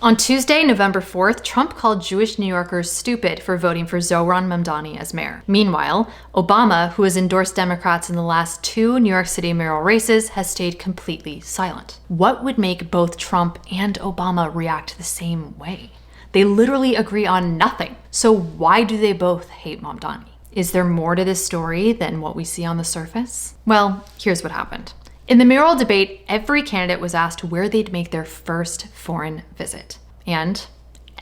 On Tuesday, November 4th, Trump called Jewish New Yorkers stupid for voting for Zohran Mamdani as mayor. Meanwhile, Obama, who has endorsed Democrats in the last 2 New York City mayoral races, has stayed completely silent. What would make both Trump and Obama react the same way? They literally agree on nothing. So why do they both hate Mamdani? Is there more to this story than what we see on the surface? Well, here's what happened. In the mayoral debate, every candidate was asked where they'd make their first foreign visit. And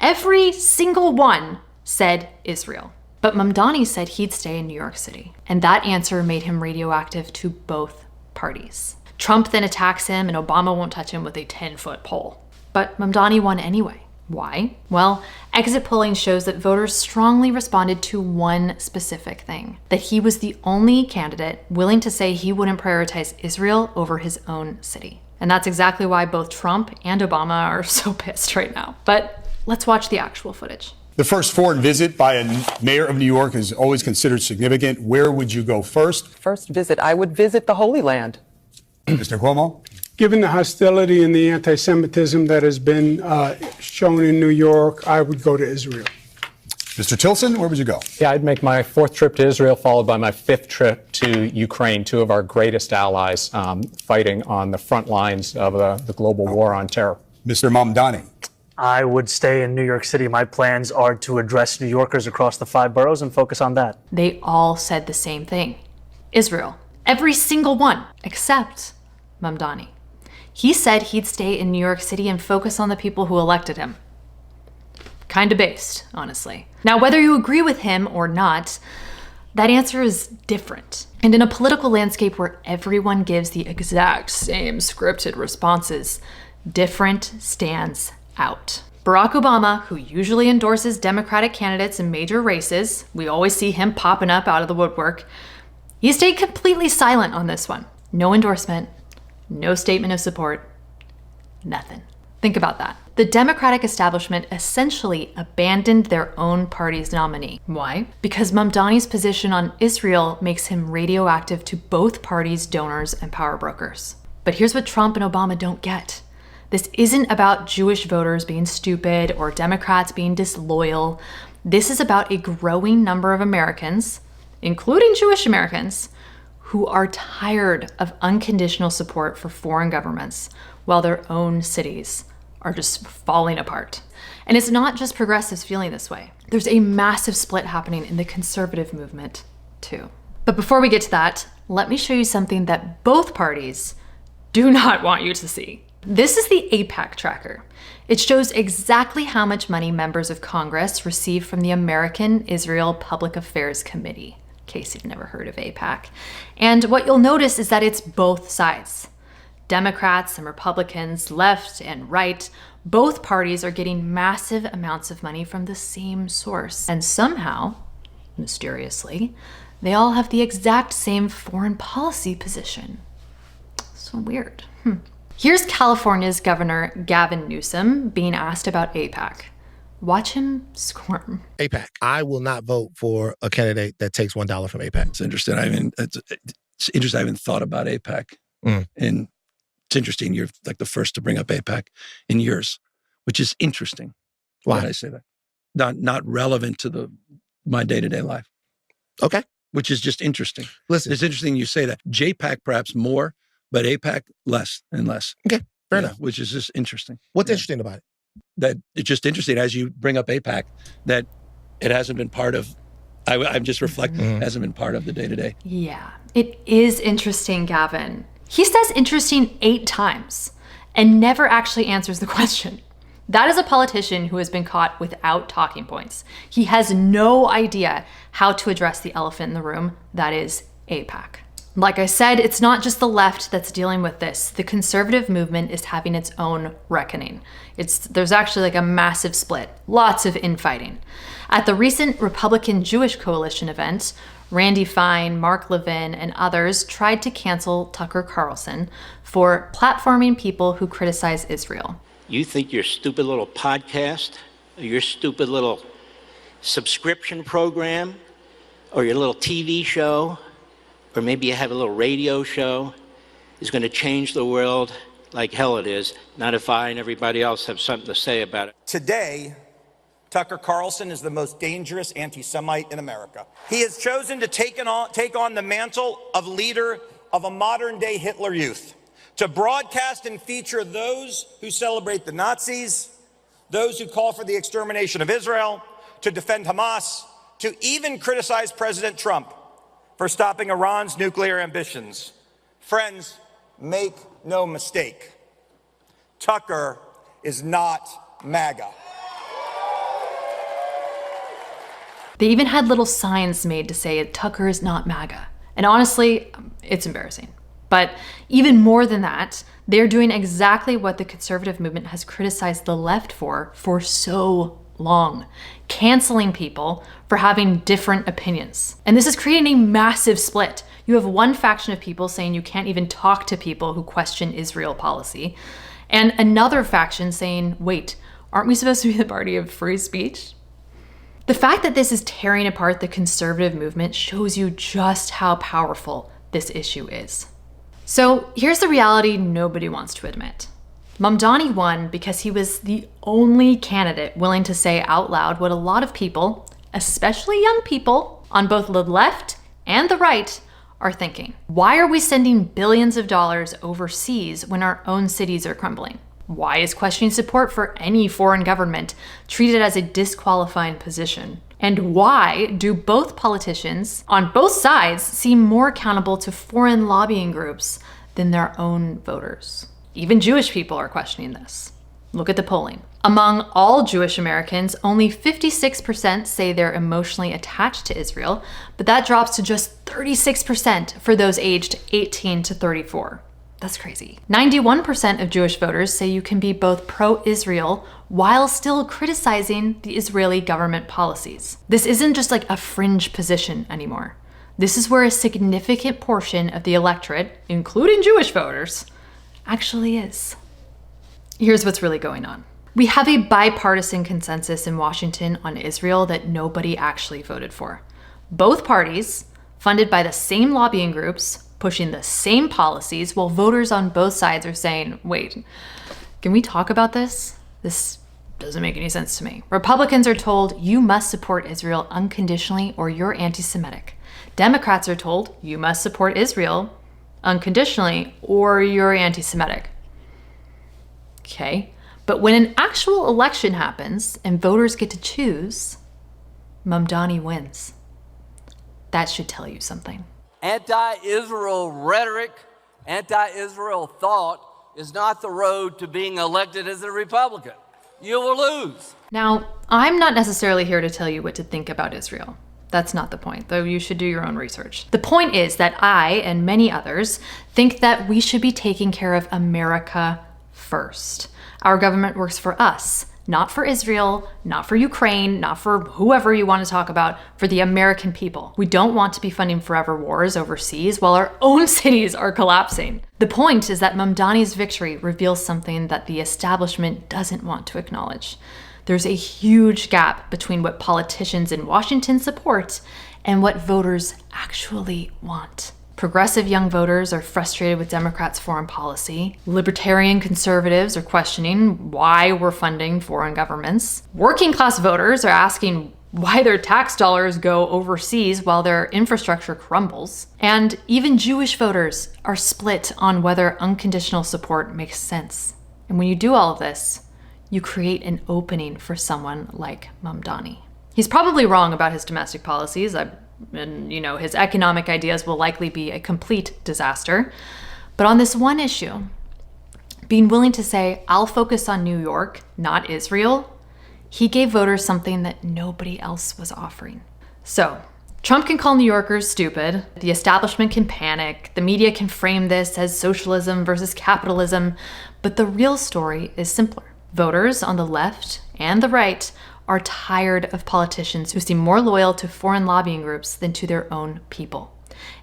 every single one said Israel. But Mamdani said he'd stay in New York City. And that answer made him radioactive to both parties. Trump then attacks him and Obama won't touch him with a 10-foot pole. But Mamdani won anyway. Why? Well, exit polling shows that voters strongly responded to one specific thing, that he was the only candidate willing to say he wouldn't prioritize Israel over his own city. And that's exactly why both Trump and Obama are so pissed right now. But let's watch the actual footage. The first foreign visit by a mayor of New York is always considered significant. Where would you go first? First visit, I would visit the Holy Land. Mr. Cuomo? Given the hostility and the anti-Semitism that has been shown in New York, I would go to Israel. Mr. Tilson, where would you go? Yeah, I'd make my 4th trip to Israel, followed by my 5th trip to Ukraine, 2 of our greatest allies fighting on the front lines of the global war on terror. Mr. Mamdani? I would stay in New York City. My plans are to address New Yorkers across the 5 boroughs and focus on that. They all said the same thing. Israel. Every single one, except Mamdani. He said he'd stay in New York City and focus on the people who elected him. Kinda based, honestly. Now, whether you agree with him or not, that answer is different. And in a political landscape where everyone gives the exact same scripted responses, different stands out. Barack Obama, who usually endorses Democratic candidates in major races, we always see him popping up out of the woodwork, he stayed completely silent on this one. No endorsement. No statement of support, nothing. Think about that. The Democratic establishment essentially abandoned their own party's nominee. Why? Because Mamdani's position on Israel makes him radioactive to both parties' donors and power brokers. But here's what Trump and Obama don't get. This isn't about Jewish voters being stupid or Democrats being disloyal. This is about a growing number of Americans, including Jewish Americans, who are tired of unconditional support for foreign governments while their own cities are just falling apart. And it's not just progressives feeling this way. There's a massive split happening in the conservative movement, too. But before we get to that, let me show you something that both parties do not want you to see. This is the AIPAC tracker. It shows exactly how much money members of Congress receive from the American Israel Public Affairs Committee. In case you've never heard of AIPAC. And what you'll notice is that it's both sides. Democrats and Republicans, left and right, both parties are getting massive amounts of money from the same source. And somehow, mysteriously, they all have the exact same foreign policy position. So weird. Here's California's Governor Gavin Newsom being asked about AIPAC. Watch him squirm. AIPAC. I will not vote for a candidate that takes $1 from AIPAC. It's interesting. It's interesting. I haven't thought about AIPAC. And it's interesting. You're like the first to bring up AIPAC in years, which is interesting. Why did I say that? Not relevant to my day-to-day life. Okay. Which is just interesting. Listen. It's interesting you say that. JPAC perhaps more, but AIPAC less and less. Okay. Fair enough. Which is just interesting. What's interesting about it? That it's just interesting as you bring up AIPAC that it hasn't been part of, I'm just reflecting, hasn't been part of the day-to-day. Yeah, it is interesting, Gavin. He says interesting 8 times and never actually answers the question. That is a politician who has been caught without talking points. He has no idea how to address the elephant in the room, that is AIPAC. Like I said, it's not just the left that's dealing with this. The conservative movement is having its own reckoning. There's actually like a massive split, lots of infighting. At the recent Republican Jewish Coalition event, Randy Fine, Mark Levin, and others tried to cancel Tucker Carlson for platforming people who criticize Israel. You think your stupid little podcast, or your stupid little subscription program, or your little TV show, or maybe you have a little radio show, is going to change the world like hell it is, not if I and everybody else have something to say about it. Today, Tucker Carlson is the most dangerous anti-Semite in America. He has chosen to take on the mantle of leader of a modern-day Hitler Youth, to broadcast and feature those who celebrate the Nazis, those who call for the extermination of Israel, to defend Hamas, to even criticize President Trump for stopping Iran's nuclear ambitions. Friends, make no mistake, Tucker is not MAGA. They even had little signs made to say Tucker is not MAGA. And honestly, it's embarrassing. But even more than that, they're doing exactly what the conservative movement has criticized the left for so long, canceling people for having different opinions. And this is creating a massive split. You have one faction of people saying you can't even talk to people who question Israel policy, and another faction saying, wait, aren't we supposed to be the party of free speech? The fact that this is tearing apart the conservative movement shows you just how powerful this issue is. So here's the reality nobody wants to admit. Mamdani won because he was the only candidate willing to say out loud what a lot of people, especially young people, on both the left and the right, are thinking. Why are we sending billions of dollars overseas when our own cities are crumbling? Why is questioning support for any foreign government treated as a disqualifying position? And why do both politicians on both sides seem more accountable to foreign lobbying groups than their own voters? Even Jewish people are questioning this. Look at the polling. Among all Jewish Americans, only 56% say they're emotionally attached to Israel, but that drops to just 36% for those aged 18 to 34. That's crazy. 91% of Jewish voters say you can be both pro-Israel while still criticizing the Israeli government policies. This isn't just like a fringe position anymore. This is where a significant portion of the electorate, including Jewish voters, actually is. Here's what's really going on. We have a bipartisan consensus in Washington on Israel that nobody actually voted for. Both parties, funded by the same lobbying groups, pushing the same policies, while voters on both sides are saying, wait, can we talk about this? This doesn't make any sense to me. Republicans are told you must support Israel unconditionally or you're anti-Semitic. Democrats are told you must support Israel unconditionally or you're anti-Semitic. Okay, but when an actual election happens and voters get to choose, Mamdani wins. That should tell you something. Anti-Israel rhetoric, anti-Israel thought is not the road to being elected as a Republican. You will lose. Now, I'm not necessarily here to tell you what to think about Israel. That's not the point, though you should do your own research. The point is that I and many others think that we should be taking care of America first. Our government works for us, not for Israel, not for Ukraine, not for whoever you want to talk about, for the American people. We don't want to be funding forever wars overseas while our own cities are collapsing. The point is that Mamdani's victory reveals something that the establishment doesn't want to acknowledge. There's a huge gap between what politicians in Washington support and what voters actually want. Progressive young voters are frustrated with Democrats' foreign policy. Libertarian conservatives are questioning why we're funding foreign governments. Working class voters are asking why their tax dollars go overseas while their infrastructure crumbles. And even Jewish voters are split on whether unconditional support makes sense. And when you do all of this, you create an opening for someone like Mamdani. He's probably wrong about his domestic policies. And his economic ideas will likely be a complete disaster. But on this one issue, being willing to say, I'll focus on New York, not Israel, he gave voters something that nobody else was offering. So, Trump can call New Yorkers stupid, the establishment can panic, the media can frame this as socialism versus capitalism, but the real story is simpler. Voters on the left and the right are tired of politicians who seem more loyal to foreign lobbying groups than to their own people.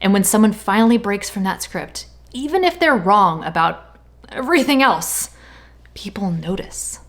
And when someone finally breaks from that script, even if they're wrong about everything else, people notice.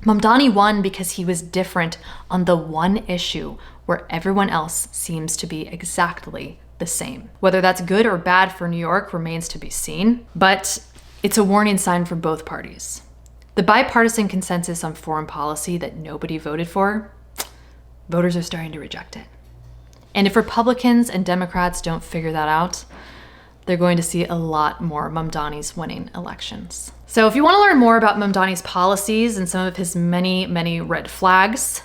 Mamdani won because he was different on the one issue where everyone else seems to be exactly the same. Whether that's good or bad for New York remains to be seen, but It's a warning sign for both parties. The bipartisan consensus on foreign policy that nobody voted for, voters are starting to reject it. And if Republicans and Democrats don't figure that out, they're going to see a lot more Mamdani's winning elections. So if you want to learn more about Mamdani's policies and some of his many, many red flags,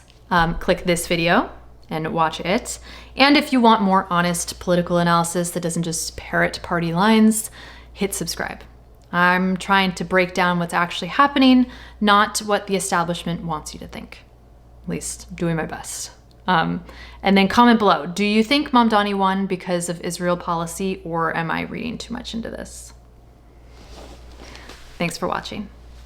click this video and watch it. And if you want more honest political analysis that doesn't just parrot party lines, hit subscribe. I'm trying to break down what's actually happening, not what the establishment wants you to think. At least doing my best. And then comment below, do you think Mamdani won because of Israel policy, or am I reading too much into this? Thanks for watching.